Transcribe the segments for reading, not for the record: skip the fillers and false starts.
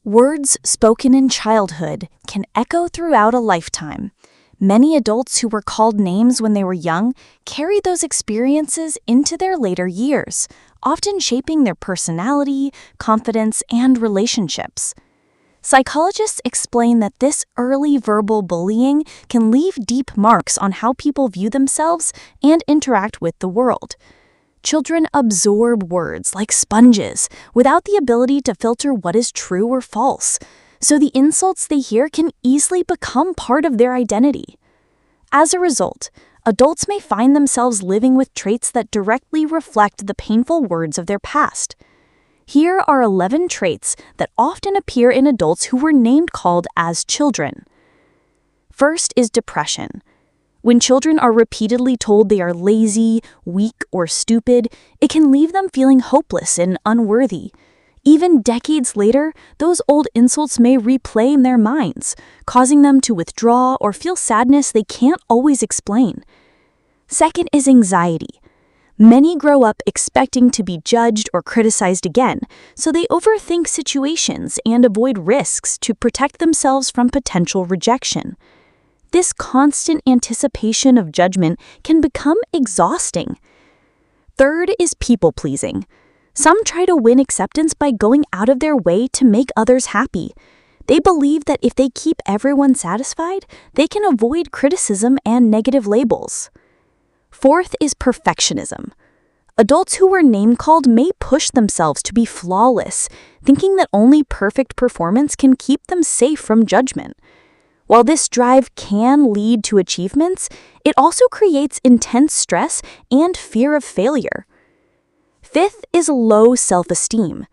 Words spoken in childhood can echo throughout a lifetime. Many adults who were called names when they were young carry those experiences into their later years, often shaping their personality, confidence, and relationships. Psychologists explain that this early verbal bullying can leave deep marks on how people view themselves and interact with the world. Children absorb words like sponges without the ability to filter what is true or false, so the insults they hear can easily become part of their identity. As a result, adults may find themselves living with traits that directly reflect the painful words of their past. Here are 11 traits that often appear in adults who were name-called as children. First is depression. When children are repeatedly told they are lazy, weak, or stupid, it can leave them feeling hopeless and unworthy. Even decades later, those old insults may replay in their minds, causing them to withdraw or feel sadness they can't always explain. Second is anxiety. Many grow up expecting to be judged or criticized again, so they overthink situations and avoid risks to protect themselves from potential rejection. This constant anticipation of judgment can become exhausting. Third is people-pleasing. Some try to win acceptance by going out of their way to make others happy. They believe that if they keep everyone satisfied, they can avoid criticism and negative labels. Fourth is perfectionism. Adults who were name-called may push themselves to be flawless, thinking that only perfect performance can keep them safe from judgment. While this drive can lead to achievements, it also creates intense stress and fear of failure. Fifth is low self-esteem.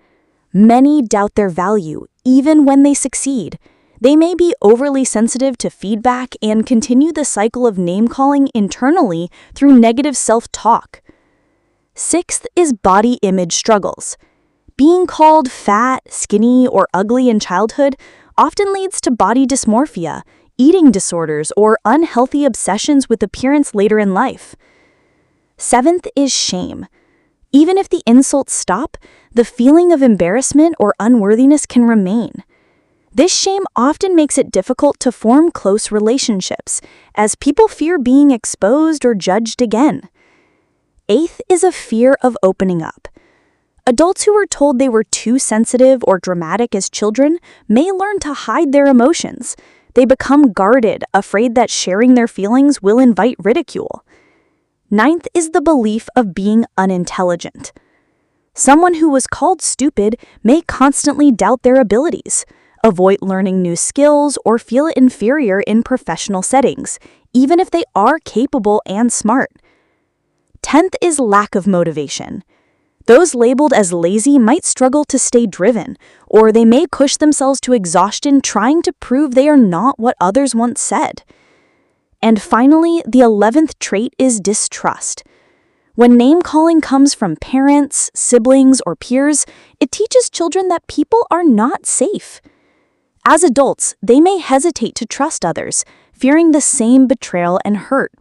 Many doubt their value, even when they succeed. They may be overly sensitive to feedback and continue the cycle of name-calling internally through negative self-talk. Sixth is body image struggles. Being called fat, skinny, or ugly in childhood often leads to body dysmorphia, eating disorders, or unhealthy obsessions with appearance later in life. Seventh is shame. Even if the insults stop, the feeling of embarrassment or unworthiness can remain. This shame often makes it difficult to form close relationships, as people fear being exposed or judged again. Eighth is a fear of opening up. Adults who were told they were too sensitive or dramatic as children may learn to hide their emotions. They become guarded, afraid that sharing their feelings will invite ridicule. Ninth is the belief of being unintelligent. Someone who was called stupid may constantly doubt their abilities, avoid learning new skills, or feel inferior in professional settings, even if they are capable and smart. 10th is lack of motivation. Those labeled as lazy might struggle to stay driven, or they may push themselves to exhaustion trying to prove they are not what others once said. And finally, the 11th trait is distrust. When name-calling comes from parents, siblings, or peers, it teaches children that people are not safe. As adults, they may hesitate to trust others, fearing the same betrayal and hurt.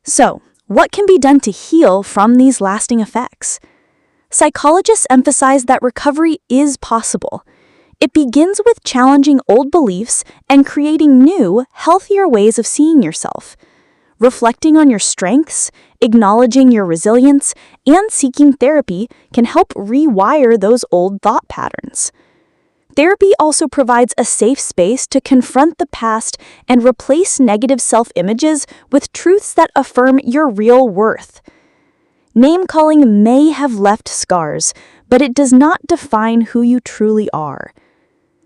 So, what can be done to heal from these lasting effects? Psychologists emphasize that recovery is possible. It begins with challenging old beliefs and creating new, healthier ways of seeing yourself. Reflecting on your strengths, acknowledging your resilience, and seeking therapy can help rewire those old thought patterns. Therapy also provides a safe space to confront the past and replace negative self-images with truths that affirm your real worth. Name-calling may have left scars, but it does not define who you truly are.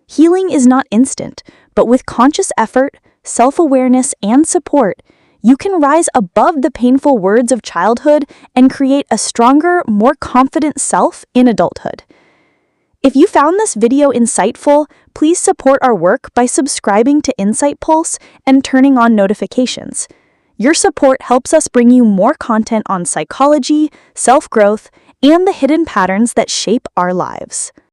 Healing is not instant, but with conscious effort, self-awareness, and support, you can rise above the painful words of childhood and create a stronger, more confident self in adulthood. If you found this video insightful, please support our work by subscribing to InsightPulse and turning on notifications. Your support helps us bring you more content on psychology, self-growth, and the hidden patterns that shape our lives.